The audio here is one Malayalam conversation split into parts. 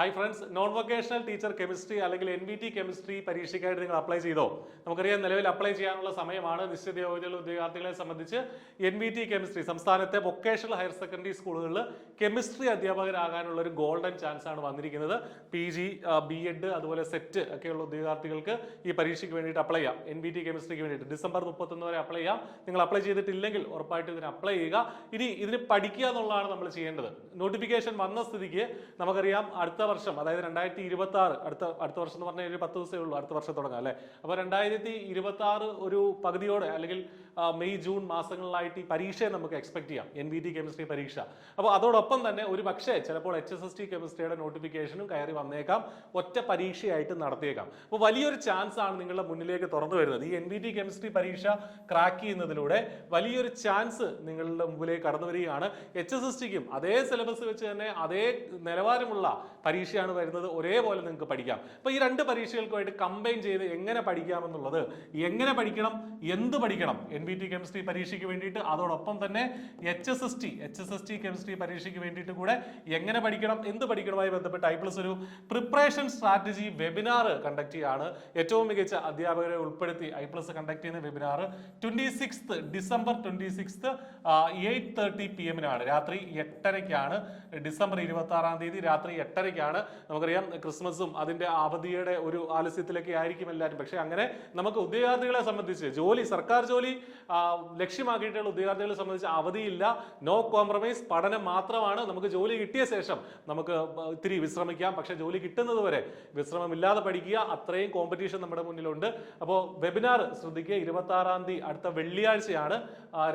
Hi friends, non vocational teacher chemistry അല്ലെങ്കിൽ NVT കെമിസ്ട്രി പരീക്ഷയ്ക്കായിട്ട് നിങ്ങൾ അപ്ലൈ ചെയ്തോ? നമുക്കറിയാം, നിലവിൽ അപ്ലൈ ചെയ്യാനുള്ള സമയമാണ്. നിശ്ചിത യോഗ്യതയുള്ള ഉദ്യോഗാർത്ഥികളെ സംബന്ധിച്ച് NVT കെമിസ്ട്രി സംസ്ഥാനത്തെ വൊക്കേഷണൽ ഹയർ സെക്കൻഡറി സ്കൂളുകളിൽ കെമിസ്ട്രി അധ്യാപകരാകാനുള്ള ഒരു ഗോൾഡൻ ചാൻസ് ആണ് വന്നിരിക്കുന്നത്. PG, B.Ed അതുപോലെ സെറ്റ് ഒക്കെയുള്ള ഉദ്യോഗാർത്ഥികൾക്ക് ഈ പരീക്ഷയ്ക്ക് വേണ്ടിയിട്ട് അപ്ലൈ ചെയ്യാം. NVT കെമിസ്ട്രിക്ക് വേണ്ടിയിട്ട് ഡിസംബർ 31 വരെ അപ്ലൈ ചെയ്യാം. നിങ്ങൾ അപ്ലൈ ചെയ്തിട്ടില്ലെങ്കിൽ ഉറപ്പായിട്ട് ഇതിന് അപ്ലൈ ചെയ്യുക. ഇനി ഇതിന് പഠിക്കുക എന്നുള്ളതാണ് നമ്മൾ ചെയ്യേണ്ടത്. നോട്ടിഫിക്കേഷൻ വന്ന സ്ഥിതിക്ക് നമുക്കറിയാം, അടുത്ത വർഷം, അതായത് 2026, അടുത്ത വർഷം എന്ന് പറഞ്ഞാൽ ഒരു 10 ദിവസമേ ഉള്ളൂ, അടുത്ത വർഷം തുടങ്ങാം അല്ലെ. അപ്പോൾ 2026 ഒരു പകുതിയോടെ അല്ലെങ്കിൽ മെയ് ജൂൺ മാസങ്ങളിലായിട്ട് ഈ പരീക്ഷയെ നമുക്ക് എക്സ്പെക്ട് ചെയ്യാം, NVT കെമിസ്ട്രി പരീക്ഷ. അപ്പോൾ അതോടൊപ്പം തന്നെ ഒരു പക്ഷേ ചിലപ്പോൾ HSST കെമിസ്ട്രിയുടെ നോട്ടിഫിക്കേഷനും കയറി വന്നേക്കാം, ഒറ്റ പരീക്ഷയായിട്ട് നടത്തിയേക്കാം. അപ്പോൾ വലിയൊരു ചാൻസ് ആണ് നിങ്ങളുടെ മുന്നിലേക്ക് തുറന്നു വരുന്നത്. ഈ NVT കെമിസ്ട്രി പരീക്ഷ ക്രാക്ക് ചെയ്യുന്നതിലൂടെ വലിയൊരു ചാൻസ് നിങ്ങളുടെ മുമ്പിലേക്ക് കടന്നു വരികയാണ്. HSSTക്കും അതേ സിലബസ് വെച്ച് തന്നെ അതേ നിലവാരമുള്ള പരീക്ഷയാണ് വരുന്നത്, ഒരേപോലെ നിങ്ങൾക്ക് പഠിക്കാം. അപ്പോൾ ഈ രണ്ട് പരീക്ഷകൾക്കുമായിട്ട് കമ്പൈൻ ചെയ്ത് എങ്ങനെ പഠിക്കാമെന്നുള്ളത്, എങ്ങനെ പഠിക്കണം, എന്ത് പഠിക്കണം NVT കെമിസ്ട്രി പരീക്ഷയ്ക്ക് വേണ്ടിയിട്ട്, അതോടൊപ്പം തന്നെ HSST കെമിസ്ട്രി പരീക്ഷയ്ക്ക് വേണ്ടിയിട്ട് കൂടെ എങ്ങനെ പഠിക്കണം, എന്ത് പഠിക്കണമായി ബന്ധപ്പെട്ട് I+ ഒരു പ്രിപ്പറേഷൻ സ്ട്രാറ്റജി വെബിനാർ കണ്ടക്ട് ചെയ്യാണ്. ഏറ്റവും മികച്ച അധ്യാപകരെ ഉൾപ്പെടുത്തി I+ കണ്ടക്ട് ചെയ്യുന്ന വെബിനാർ ഡിസംബർ 26 8:30 PM രാത്രി 8:30 ഡിസംബർ 26 തീയതി രാത്രി 8:30. നമുക്കറിയാം, ക്രിസ്മസും അതിന്റെ അവധിയുടെ ഒരു ആലസ്യത്തിലൊക്കെ ആയിരിക്കും എല്ലാവരും. പക്ഷെ അങ്ങനെ നമുക്ക് ഉദ്യോഗാർത്ഥികളെ സംബന്ധിച്ച് സർക്കാർ ജോലി ലക്ഷ്യമാക്കിയിട്ടുള്ള ഉദ്യോഗാർത്ഥികളെ സംബന്ധിച്ച് അവധിയില്ല. നോ കോംപ്രമൈസ്, പഠനം മാത്രമാണ്. നമുക്ക് ജോലി കിട്ടിയ ശേഷം നമുക്ക് ഇത്തിരി വിശ്രമിക്കാം, പക്ഷെ ജോലി കിട്ടുന്നത് വരെ വിശ്രമമില്ലാതെ പഠിക്കുക. അത്രയും കോമ്പറ്റീഷൻ നമ്മുടെ മുന്നിലുണ്ട്. അപ്പോൾ വെബിനാർ ശ്രദ്ധിക്കുക, 26 തീയതി അടുത്ത വെള്ളിയാഴ്ചയാണ്,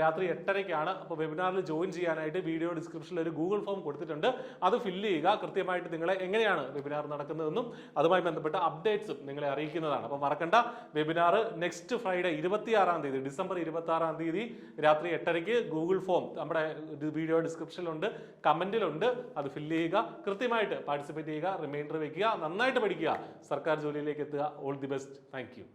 രാത്രി 8:30. അപ്പോൾ വെബിനാറിൽ ജോയിൻ ചെയ്യാനായിട്ട് വീഡിയോ ഡിസ്ക്രിപ്ഷനിൽ ഒരു ഗൂഗിൾ ഫോം കൊടുത്തിട്ടുണ്ട്. അത് ഫില്ല് ചെയ്യുക. കൃത്യമായിട്ട് നിങ്ങളെ എങ്ങനെയാണ് വെബിനാർ നടക്കുന്നതെന്നും അതുമായി ബന്ധപ്പെട്ട അപ്ഡേറ്റ്സും നിങ്ങളെ അറിയിക്കുന്നതാണ്. അപ്പോൾ മറക്കണ്ട, വെബിനാർ നെക്സ്റ്റ് ഫ്രൈഡേ 26 തീയതി ഡിസംബർ 26 തീയതി രാത്രി 8:30 ഗൂഗിൾ ഫോം നമ്മുടെ വീഡിയോ ഡിസ്ക്രിപ്ഷനിലുണ്ട്, കമന്റിലുണ്ട്. അത് ഫില്ല് ചെയ്യുക, കൃത്യമായിട്ട് പാർട്ടിസിപ്പേറ്റ് ചെയ്യുക, റിമൈൻഡർ വെക്കുക, നന്നായിട്ട് പഠിക്കുക, സർക്കാർ ജോലിയിലേക്ക് എത്തുക. All the best. Thank you.